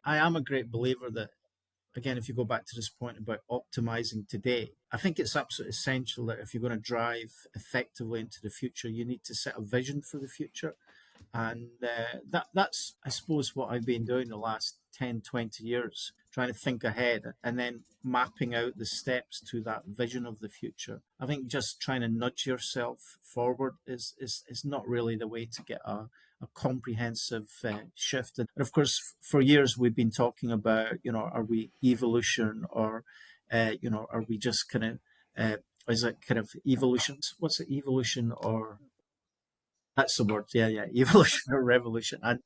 I am a great believer that, again, if you go back to this point about optimizing today, I think it's absolutely essential that if you're going to drive effectively into the future, you need to set a vision for the future. And that's, I suppose, what I've been doing the last 10, 20 years, trying to think ahead and then mapping out the steps to that vision of the future. I think just trying to nudge yourself forward is not really the way to get a comprehensive shift. And of course, for years we've been talking about, are we evolution or, are we just kind of, is it kind of evolution? What's it, evolution or that's the word? Yeah, yeah, evolution or revolution. And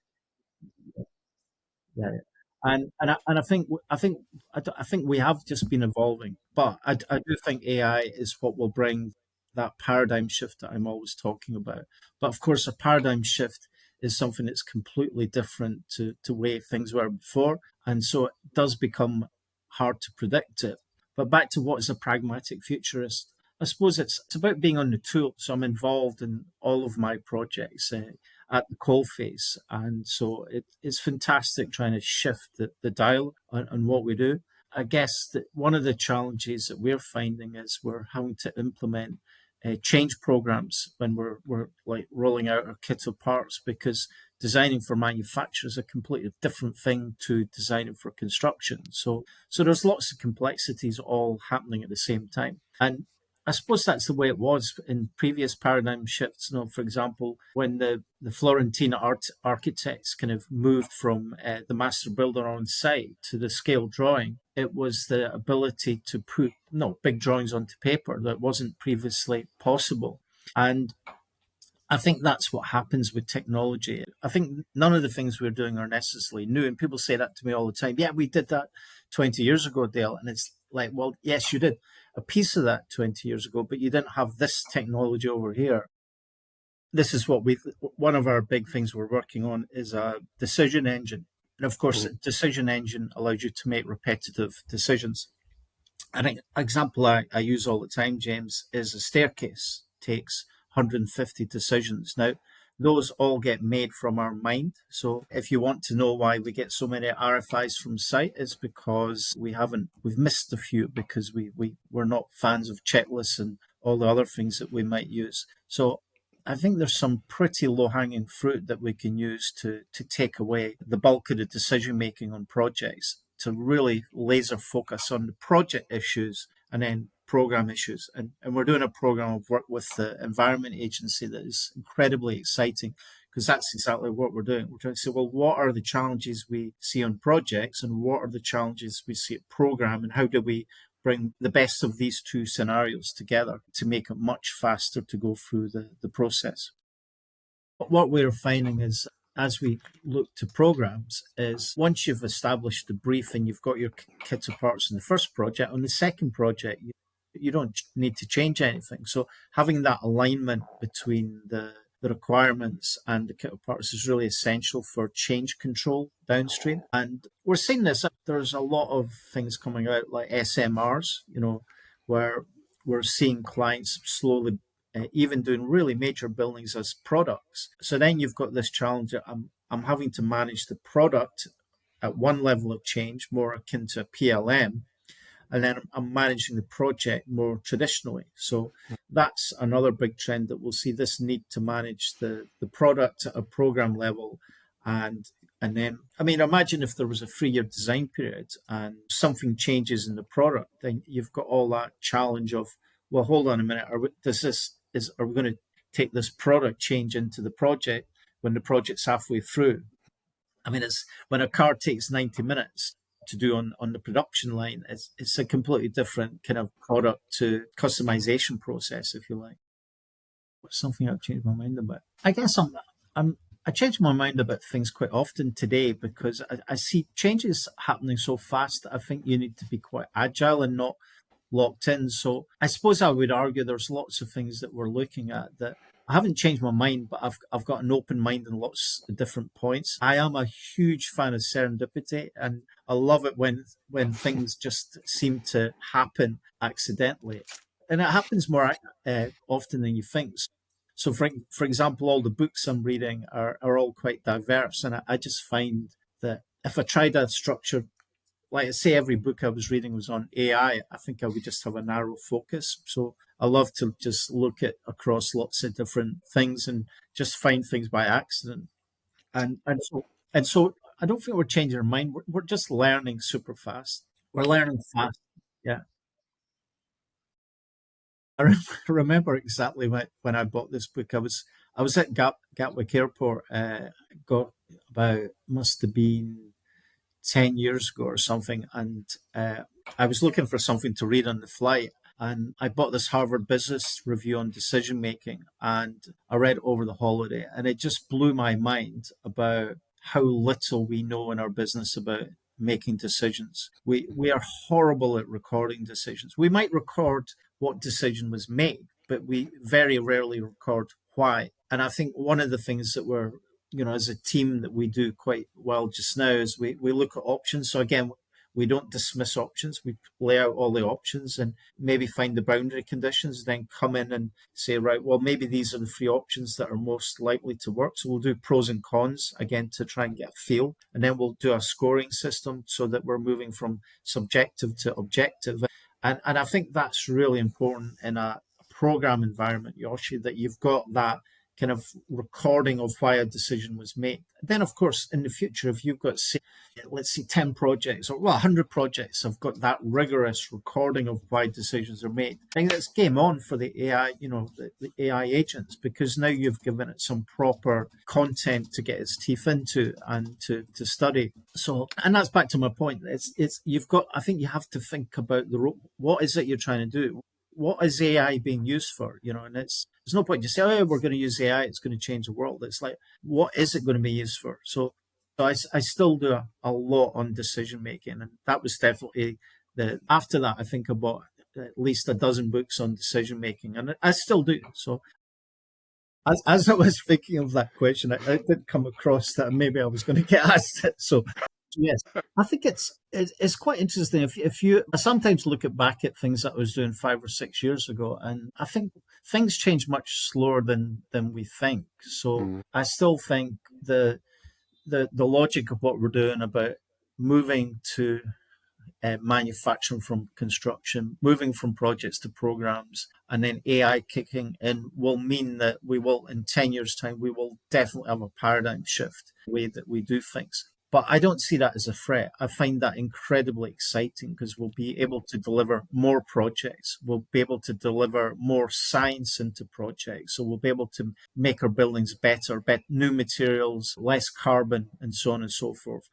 yeah, yeah. And I think we have just been evolving, but I do think AI is what will bring that paradigm shift that I'm always talking about. But of course, a paradigm shift is something that's completely different to way things were before, and so it does become hard to predict it. But back to what is a pragmatic futurist, I suppose it's about being on the tool. So I'm involved in all of my projects at the coalface. And so it's fantastic trying to shift the dial on what we do. I guess that one of the challenges that we're finding is we're having to implement change programs when we're like rolling out our kit of parts, because designing for manufacture is a completely different thing to designing for construction. So there's lots of complexities all happening at the same time. And I suppose that's the way it was in previous paradigm shifts. For example, when the Florentine architects kind of moved from the master builder on site to the scale drawing, it was the ability to put big drawings onto paper that wasn't previously possible. And I think that's what happens with technology. I think none of the things we're doing are necessarily new. And people say that to me all the time. Yeah, we did that 20 years ago, Dale. And it's like, well, yes, you did a piece of that 20 years ago, but you didn't have this technology over here. This is one of our big things we're working on is a decision engine. And of course, a decision engine allows you to make repetitive decisions. And an example I use all the time, James, is a staircase takes 150 decisions. Now, those all get made from our mind. So if you want to know why we get so many RFIs from site, it's because we've missed a few because we're not fans of checklists and all the other things that we might use. So I think there's some pretty low-hanging fruit that we can use to take away the bulk of the decision-making on projects, to really laser focus on the project issues and then program issues. And we're doing a program of work with the Environment Agency that is incredibly exciting, because that's exactly what we're doing. We're trying to say, well, what are the challenges we see on projects and what are the challenges we see at program, and how do we bring the best of these two scenarios together to make it much faster to go through the process. But what we're finding is, as we look to programs, is once you've established the brief and you've got your kit of parts in the first project, on the second project, you don't need to change anything. So having that alignment between the requirements and the kit of parts is really essential for change control downstream. And we're seeing this. There's a lot of things coming out like SMRs, where we're seeing clients slowly even doing really major buildings as products. So then you've got this challenge that I'm having to manage the product at one level of change, more akin to a PLM, and then I'm managing the project more traditionally. So that's another big trend that we'll see, this need to manage the product at a program level. And then, I mean, imagine if there was a 3-year design period and something changes in the product, then you've got all that challenge of, well, hold on a minute, are we going to take this product change into the project when the project's halfway through? I mean, it's when a car takes 90 minutes to do on the production line, it's a completely different kind of product to customization process, if you like. What's something I've changed my mind about? I guess I change my mind about things quite often today because I see changes happening so fast that I think you need to be quite agile and not locked in. So I suppose I would argue there's lots of things that we're looking at that I haven't changed my mind, but I've got an open mind on lots of different points. I am a huge fan of serendipity, and I love it when things just seem to happen accidentally, and it happens more often than you think. So, for example, all the books I'm reading are all quite diverse, and I just find that if I tried a structure, like I say, every book I was reading was on AI, I think I would just have a narrow focus. So I love to just look at across lots of different things and just find things by accident. And so I don't think we're changing our mind. We're just learning super fast. We're learning fast. Yeah. I remember exactly when I bought this book. I was at Gatwick Airport. Got about must have been 10 years ago or something, and I was looking for something to read on the flight. And I bought this Harvard Business Review on decision making, and I read it over the holiday, and it just blew my mind about how little we know in our business about making decisions. We are horrible at recording decisions. We might record what decision was made, but we very rarely record why. And I think one of the things that we're, as a team that we do quite well just now is we look at options. So again, we don't dismiss options. We lay out all the options and maybe find the boundary conditions, then come in and say, right, well, maybe these are the three options that are most likely to work. So we'll do pros and cons again to try and get a feel. And then we'll do a scoring system so that we're moving from subjective to objective. And I think that's really important in a program environment, Yoshi, that you've got that kind of recording of why a decision was made. Then, of course, in the future, if you've got, say, let's say 10 projects or 100 projects, have got that rigorous recording of why decisions are made. I think that's game on for the AI, the AI agents, because now you've given it some proper content to get its teeth into and to study. So, and that's back to my point. I think you have to think about what is it you're trying to do? What is AI being used for? And there's no point just say, oh, we're going to use AI, it's going to change the world. It's like, what is it going to be used for? So I still do a lot on decision making, and that was definitely after that. I think I bought at least a dozen books on decision making, and I still do. So as I was thinking of that question, I did come across that maybe I was going to get asked it. So yes, I think it's quite interesting. If you I sometimes look back at things that I was doing 5 or 6 years ago, and I think things change much slower than we think. So I still think the logic of what we're doing about moving to manufacturing from construction, moving from projects to programs, and then AI kicking in will mean that we will, in 10 years' time, we will definitely have a paradigm shift in the way that we do things. But I don't see that as a threat. I find that incredibly exciting because we'll be able to deliver more projects. We'll be able to deliver more science into projects. So we'll be able to make our buildings better, new materials, less carbon, and so on and so forth.